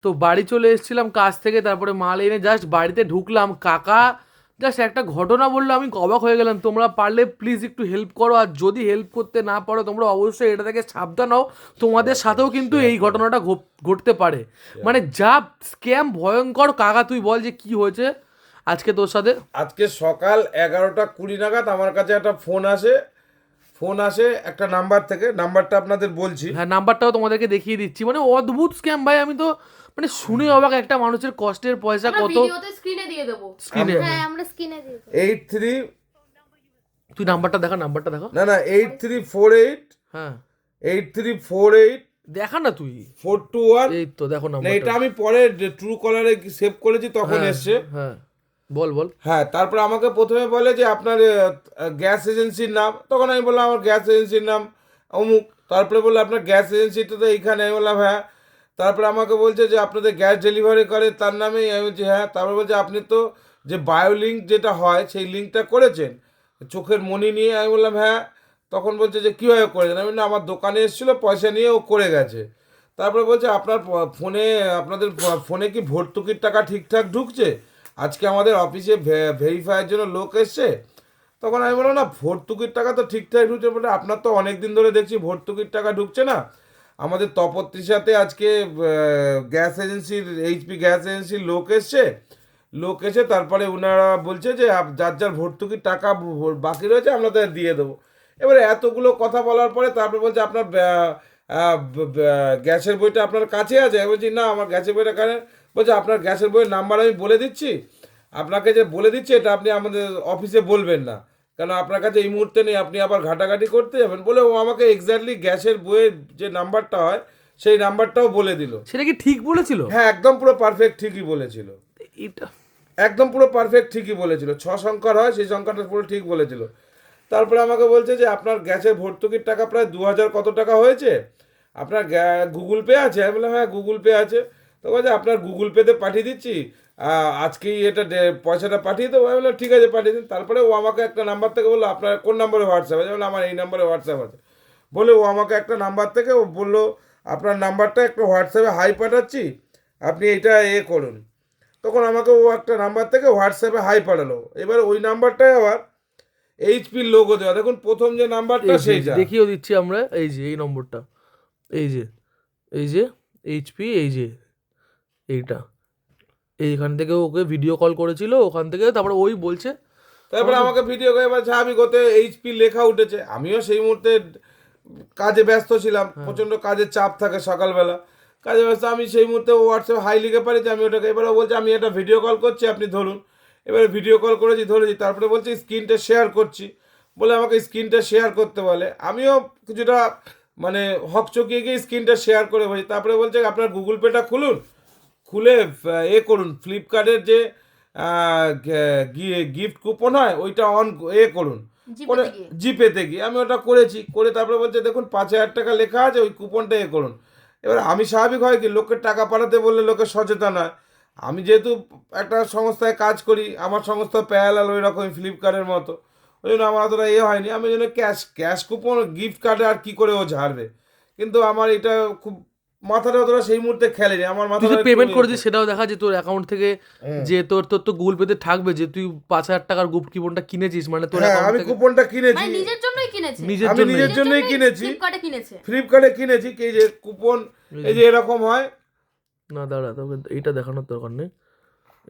তো বাড়ি চলে এসেছিলাম কাজ থেকে, তারপরে মাল এনে জাস্ট বাড়িতে ঢুকলাম, কাকা জাস্ট একটা ঘটনা বললো, আমি অবাক হয়ে গেলাম। তোমরা পারলে প্লিজ একটু হেল্প করো, আর যদি হেল্প করতে না পারো তোমরা অবশ্যই এটা থেকে সাবধান হও, তোমাদের সাথেও কিন্তু এই ঘটনাটা ঘটতে পারে। মানে যা স্ক্যাম ভয়ঙ্কর। কাকা তুই বল যে কি হয়েছে আজকে তোর সাথে। আজকে সকাল 11:20 নাগাদ আমার কাছে একটা ফোন আসে একটা নাম্বার থেকে। নাম্বারটা আপনাদের বলছি। হ্যাঁ, নাম্বারটাও তোমাদেরকে দেখিয়ে দিচ্ছি। মানে অদ্ভুত স্ক্যাম ভাই, আমি তো মানে শুনে অবাক, একটা মানুষের কষ্টের পয়সা আমরা কত। ভিডিওতে স্ক্রিনে দিয়ে দেবো। স্ক্রিনে হ্যাঁ আমরা স্ক্রিনে দিয়ে দেবো। 83 তুই নাম্বারটা দেখা, নাম্বারটা দেখা। না 8348 হ্যাঁ 8348 দেখা না তুই। 421। এই তো দেখো না, নাম্বারটা। এটা আমি পরে ট্রু কলারে সেভ করেছি তখন হ্যাঁ, এসছে। হ্যাঁ বল বল। হ্যাঁ, তারপর আমাকে প্রথমে বলে যে আপনার গ্যাস এজেন্সির নাম। তখন আমি বললাম আমার গ্যাস এজেন্সির নাম অমুক। তারপরে বললো আপনার গ্যাস এজেন্সিটা তো এইখানে। আমি বললাম হ্যাঁ। তারপরে আমাকে বলছে যে আপনাদের গ্যাস ডেলিভারি করে তার নামেই। আমি বলছি হ্যাঁ। তারপরে বলছে আপনি তো যে বায়োলিঙ্ক যেটা হয় সেই লিঙ্কটা করেছেন চোখের মণি নিয়ে। আমি বললাম হ্যাঁ। তখন বলছে যে কীভাবে করেছেন। আমি বললাম আমার দোকানে এসেছিলো, পয়সা নিয়ে ও করে গেছে। তারপরে বলছে আপনার আপনাদের ফোনে কি ভর্তুকির টাকা ঠিকঠাক ঢুকছে? আজকে আমাদের অফিসে ভেরিফাইয়ের জন্য লোক এসছে। তখন আমি বললাম না, ভর্তুকির টাকা তো ঠিকঠাক ঢুকছে। বলে আপনার তো অনেক দিন ধরে দেখছি ভর্তুকির টাকা ঢুকছে না। আমাদের তপত্রিসাতে আজকে গ্যাস এজেন্সির এইচপি গ্যাস এজেন্সির লোক এসে তারপরে ওনারা বলছে যে যার যার ভর্তুকির টাকা বাকি রয়েছে আমরা তাদের দিয়ে দেবো। এবারে এতগুলো কথা বলার পরে তারপরে বলছে আপনার গ্যাসের বইটা আপনার কাছে আছে? আমি বলছি না, আমার গ্যাসের বইটা কানে। বলছে আপনার গ্যাসের বইয়ের নাম্বার আমি বলে দিচ্ছি, আপনাকে যে বলে দিচ্ছি এটা আপনি আমাদের অফিসে বলবেন না, কেন আপনার কাছে এই মুহূর্তে নেই, আপনি আবার ঘাটাঘাটি করতে যাবেন। বলে ও আমাকে এক্স্যাক্টলি গ্যাসের বইয়ের যে নাম্বারটা হয় সেই নাম্বারটাও বলে দিল। সেটা কি ঠিক বলেছিল? হ্যাঁ, একদম পুরো পারফেক্ট ঠিকই বলেছিল। এটা একদম পুরো পারফেক্ট ঠিকই বলেছিল। 6 সংখ্যার হয়, সেই সংখ্যাটা পুরো ঠিক বলেছিল। তারপরে আমাকে বলছে যে আপনার গ্যাসের ভর্তুকির টাকা প্রায় 2000 কত টাকা হয়েছে, আপনার গুগল পে আছে? আমি বললাম হ্যাঁ গুগল পে আছে। তো বলছে আপনার গুগল পেতে পাঠিয়ে দিচ্ছি, আজকেই এটা পয়সাটা পাঠিয়ে দেবো। আমি বললাম ঠিক আছে পাঠিয়ে দিন। তারপরে ও আমাকে একটা নাম্বার থেকে বললো আপনার কোন নাম্বারে হোয়াটসঅ্যাপ আছে? আমার এই নাম্বারে হোয়াটসঅ্যাপ আছে। বলে ও আমাকে একটা নাম্বার থেকে ও বললো আপনার নাম্বারটা একটু হোয়াটসঅ্যাপে হাই পাঠাচ্ছি, আপনি এটা করুন। তখন আমাকে ও একটা নাম্বার থেকে হোয়াটসঅ্যাপে হাই পাঠালো। এবার ওই নাম্বারটাই আবার এইচপির লোগো দেওয়া। দেখুন প্রথম যে নাম্বারটা সেইটা দেখিয়েও দিচ্ছি আমরা, এই যে এই নম্বরটা, এই যে এই যে এইচপি, এই যে এইটা, এইখান থেকে ওকে ভিডিও কল করেছিল ওখান থেকে, তারপরে ওই বলছে। তারপরে আমাকে ভিডিও করে বলছে আমি গত এইচপি লেখা উঠেছে। আমিও সেই মুহূর্তে কাজে ব্যস্ত ছিলাম, প্রচণ্ড কাজের চাপ থাকে সকালবেলা, কাজে ব্যস্ত। আমি সেই মুহূর্তে হোয়াটসঅ্যাপ হাই লিখে পারি যে আমি ওটাকে। এবারে বলছে আমি একটা ভিডিও কল করছি আপনি ধরুন। এবারে ভিডিও কল করেছি, ধরেছি। তারপরে বলছে স্ক্রিনটা শেয়ার করছি, বলে আমাকে স্ক্রিনটা শেয়ার করতে বলে। আমিও কিছুটা মানে হকচকিয়ে গিয়ে স্ক্রিনটা শেয়ার করে বলছি। তারপরে বলছে আপনার গুগল পেটা খুলুন, খুলে করুন, ফ্লিপকার্টের যে গিফট কুপন হয় ওইটা অন করুন করে জিপেতে গিয়ে। আমি ওটা করেছি, করে তারপরে বলছে দেখুন 5000 টাকা লেখা আছে, ওই কুপনটা করুন। এবার আমি স্বাভাবিক হয় কি, লোকের টাকা পাঠাতে বললে লোকে সচেতন হয়। আমি যেহেতু একটা সংস্থায় কাজ করি, আমার সংস্থা প্যারালাল ওই রকম ফ্লিপকার্টের মতো, ওই জন্য আমার অতটা হয়নি। আমি ওই জন্য ক্যাশ কুপন গিফট কার্ডে আর কি করে ও ঝাড়বে। কিন্তু আমার এটা খুব মাথাটা অতটা সেই মুহূর্তে খেলেনি। আমার তুই যে মাথাটা পেমেন্ট করেছিস সেটাও দেখা, যে তোর অ্যাকাউন্ট থেকে যে তোর তোর তো গুগল পেতে থাকবে যে তুই 5000 টাকার গুপ্ট কুপনটা কিনেছিস, মানে তোর হ্যাঁ, অ্যাকাউন্ট আমি থেকে। কুপনটা কিনেছি। মানে নিজের জন্যই কিনেছে। আমি নিজের জন্যই কিনেছি, ফ্লিপকার্টে কিনেছে। ফ্লিপকার্টে কিনেছি। এই যে কুপন এই যে এরকম হয়। না দাঁড়া, তোকে এইটা দেখানোর দরকার নেই,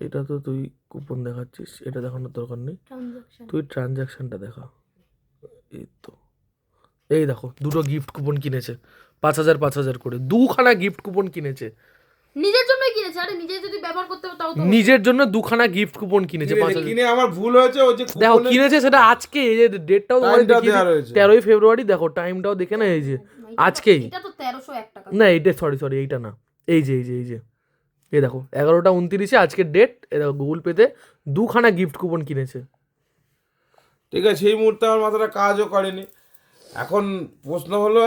এটা তো তুই কুপন দেখাচ্ছিস, এটা দেখানোর দরকার নেই, তুই ট্রানজ্যাকশনটা দেখা। এই তো, এই দেখো দুটো গিফট কুপন কিনেছে, 5000 করে দুখানা গিফট কুপন কিনেছে। নিজের জন্যই কিনেছে। আরে নিজে যদি ব্যবহার করতে হবে তাও তো। নিজের জন্য দুখানা গিফট কুপন কিনেছে 5000। কিনে আমার ভুল হয়েছে। ওই যে দেখো কিনেছে সেটা আজকে, এই যে ডেটটাও তোমাদের টাইমটা দেখিয়ে দেওয়া রয়েছে। 13ই ফেব্রুয়ারি, দেখো টাইমটাও দেখে না, এই যে আজকেই। এটা তো 1301 টাকা। না এইটা সরি এইটা না, এই যে এই দেখো 11টা 29 আজকের ডেট। এ দেখো গুগল পেতে দুখানা গিফট কুপন কিনেছে। ঠিক আছে, সেই মুহূর্তে আমার মাথাটা কাজও করেনি। এখন প্রশ্ন হলো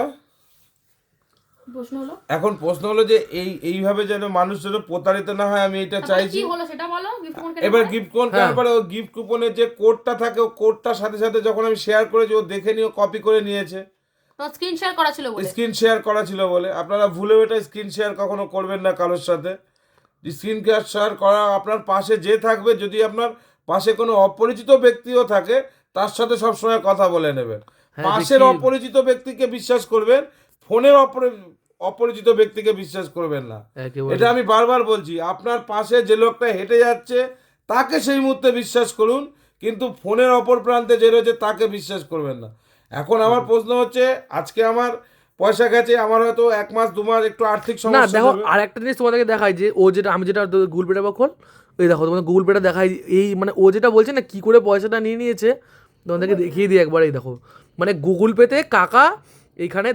প্রশ্ন হলো যে এইভাবে যেন মানুষ যেন প্রতারিত না হয়, আমি এটা চাইছি। কি হলো সেটা বলো। গিফট কুপন এবার গিফট কুপন কেনার পরে ওই গিফট কুপনের যে কোডটা থাকে, ও কোডটার সাথে সাথে যখন আমি শেয়ার করেছি ও দেখে নিয়ে কপি করে নিয়েছে। তো স্ক্রিন শেয়ার করা ছিল বলে। স্ক্রিন শেয়ার করা ছিল বলে। আপনারা ভুলেও এটা স্ক্রিন শেয়ার কখনো করবেন না কারোর সাথে। স্ক্রিন ক্যাপচার করা, আপনার পাশে যে থাকবে, যদি আপনার পাশে কোনো অপরিচিত ব্যক্তিও থাকে তার সাথে সবসময় কথা বলে নেবেন। হ্যাঁ, পাশের দেখি- অপরিচিত ব্যক্তিকে বিশ্বাস করবেন, ফোনের অপরিচিত ব্যক্তিকে বিশ্বাস করবেন না। একেবারে। এটা আমি বারবার বলছি, আপনার পাশে যে লোকটা হেঁটে যাচ্ছে তাকে সেই মুহূর্তে বিশ্বাস করুন, কিন্তু ফোনের অপর প্রান্তে যে রয়েছে তাকে বিশ্বাস করবেন না। এখন আমার প্রশ্ন হচ্ছে, আজকে আমার পয়সা গেছে, আমার হয়তো 1 মাস 2 মাস একটু আর্থিক না সমস্যা দেখো, হবে। আর একটা জিনিস তোমাদেরকে দেখাই যে ও যেটা, আমি যেটা গুগল পেটা বা খোল, ওই দেখো তোমাদের গুগল পেটা দেখাই, এই মানে ও যেটা বলছে না কি করে পয়সাটা নিয়ে নিয়েছে, তোমাদেরকে দেখিয়ে দিই একবার। এই দেখো, মানে গুগল পেতে কাকা এইখানে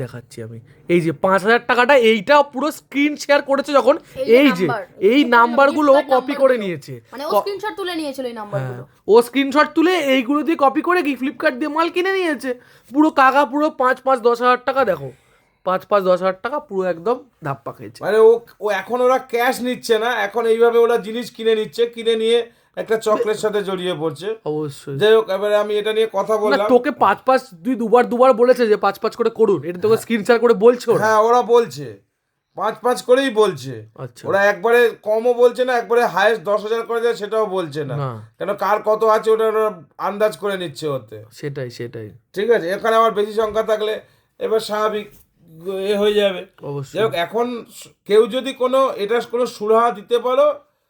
দেখাচ্ছি আমি, এই যে 5,000 টাকাটা এইটা পুরো স্ক্রিন শেয়ার করেছে যখন, এই যে এই নাম্বারগুলো কপি করে নিয়েছে, মানে ও স্ক্রিনশট তুলে নিয়েছিল এই নাম্বারগুলো। ও স্ক্রিনশট তুলে এইগুলো দিয়ে কপি করে কি ফ্লিপকার্ট দিয়ে মাল কিনে নিয়েছে। পুরো কাকা পুরো 5-10 হাজার টাকা, দেখো 5-10 হাজার টাকা পুরো একদম ধাপ্পা খেয়েছে। মানে ও এখন ওরা ক্যাশ নিচ্ছে না, এখন এইভাবে ওরা জিনিস কিনে নিচ্ছে, কিনে নিয়ে একটা চক্রের সাথে জড়িয়ে পড়ছে। অবশ্যই। যাই হোক, এবারে আমি এটা নিয়ে কথা না বললাম। তোকে 5 তুই দুবার বলেছে যে 5 করে করুন, এটা তোকে স্ক্রিন শেয়ার করে বলছো। হ্যাঁ, ওরা বলছে 5 করেই বলছে। আচ্ছা। ওরা একবারে কমও বলছে না, একবারে হায়েস্ট 10,000 করে দেয় সেটাও বলছে না। না। কেন, কার কত আছে ওটা ওরা আন্দাজ করে নিচ্ছে ওতে। সেটাই। ঠিক আছে, এখানে আমার বেশি সংখ্যা থাকলে এবার স্বাভাবিক হয়ে যাবে। অবশ্যই। যাই হোক, এখন কেউ যদি এটা কোনো সুরাহা দিতে পারো,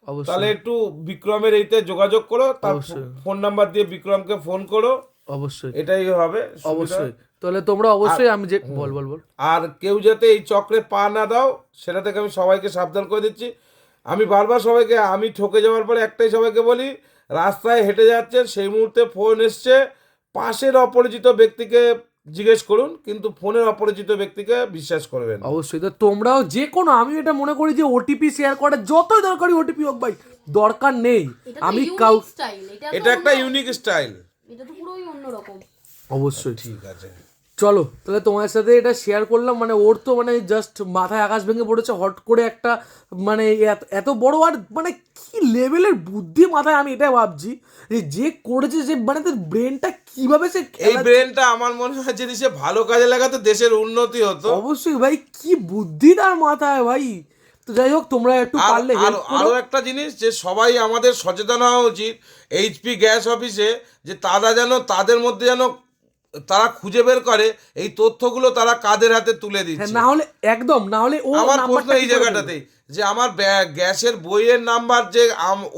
অবশ্যই। তাহলে একটু বিক্রমের এইতে যোগাযোগ করো, তার অবশ্যই। ফোন নাম্বার দিয়ে বিক্রমকে ফোন করো, অবশ্যই। এটাই হবে সুবিধা। অবশ্যই। তাহলে তোমরা অবশ্যই, আমি যে বল। আর কেউ যাতে এই চক্রে পা না দাও, সেটা থেকে আমি সবাইকে সাবধান করে দিচ্ছি। আমি বারবার সবাইকে, আমি ঠকে যাওয়ার পরে একটাই সবাইকে বলি, রাস্তায় হেঁটে যাচ্ছেন সেই মুহূর্তে ফোন এসছে, পাশের অপরিচিত ব্যক্তিকে জিজ্ঞেস করুন, কিন্তু ফোনের অপরিচিত ব্যক্তিকে বিশ্বাস করবেন না। অবশ্যই। তো তোমরাও যে কোনো, আমি এটা মনে করি যে ওটিপি শেয়ার করা যতই দরকারি ওটিপি হোক ভাই, দরকার নেই। আমি কাউ স্টাইল, এটা একটা ইউনিক স্টাইল। এটা তো পুরোই অন্যরকম। অবশ্যই। ঠিক আছে, চলো তাহলে তোমার সাথে এটা শেয়ার করলাম। মানে ওর তো মানে জাস্ট মাথায় আকাশ ভেঙে পড়েছে হট করে একটা, মানে এত বড়, আর মানে কি লেভেলের বুদ্ধি মাথায়, আমি এটা ভাবছি যে করেছে, যে মানে তার ব্রেনটা কিভাবে সে এই ব্রেনটা আমার মনে হয় যদি সে ভালো কাজে লাগাতো দেশের উন্নতি হতো। অবশ্যই ভাই, কি বুদ্ধি তার মাথায় ভাই। তো যাই হোক, তোমরা একটু পারলে হেল্প করো। আরো একটা জিনিস, যে সবাই আমাদের সচেতন হওয়া উচিত এইচপি গ্যাস অফিসে, যে তারা যেন তাদের মধ্যে যেন তারা খুঁজে বের করে এই তথ্যগুলো তারা কাদের হাতে তুলে হ্যাঁ, দিচ্ছে। না হলে একদম, না হলে ও আমার প্রশ্ন নাম্বারটা এই জায়গাটাতেই, যে আমার গ্যাসের বইয়ের নাম্বার যে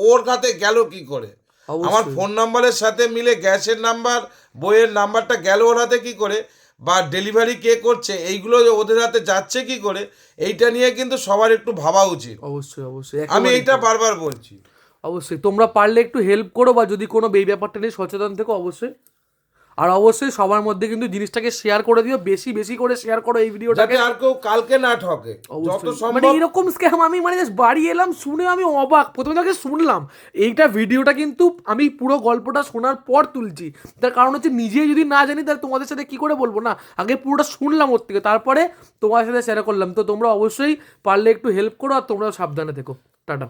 ওর হাতে গেল কি করে, অবশ্যই। আমার ফোন নাম্বারের সাথে মিলে গ্যাসের নাম্বার, বইয়ের নাম্বারটা গেল ওর হাতে কি করে, বা ডেলিভারি কে করছে এইগুলো ওদের হাতে যাচ্ছে কি করে, এইটা নিয়ে কিন্তু সবার একটু ভাবা উচিত। অবশ্যই। আমি এইটা বারবার বলছি। অবশ্যই তোমরা পারলে একটু হেল্প করো, বা যদি কোনো এই ব্যাপারটা নিয়ে সচেতন থেকো অবশ্যই। আর অবশ্যই সবার মধ্যে কিন্তু জিনিসটাকে শেয়ার করে দিও, বেশি করে শেয়ার করো এই ভিডিওটাকে, যাতে আর কেউ কালকে না ঠকে যত অবশ্যই। মানে সম্ভব। এরকম স্ক্যাম আমি মানে just বাড়ি এলাম, শুনে আমি অবাক। প্রথমে তাকে শুনলাম, এইটা ভিডিওটা কিন্তু আমি পুরো গল্পটা শোনার পর তুলছি, তার কারণ হচ্ছে নিজে যদি না জানি তাহলে তোমাদের সাথে কি করে বলবো না, আগে পুরোটা শুনলাম ওর থেকে, তারপরে তোমার সাথে শেয়ার করলাম। তো তোমরা অবশ্যই পারলে একটু হেল্প করো, আর তোমরাও সাবধানে থেকো। টাটা।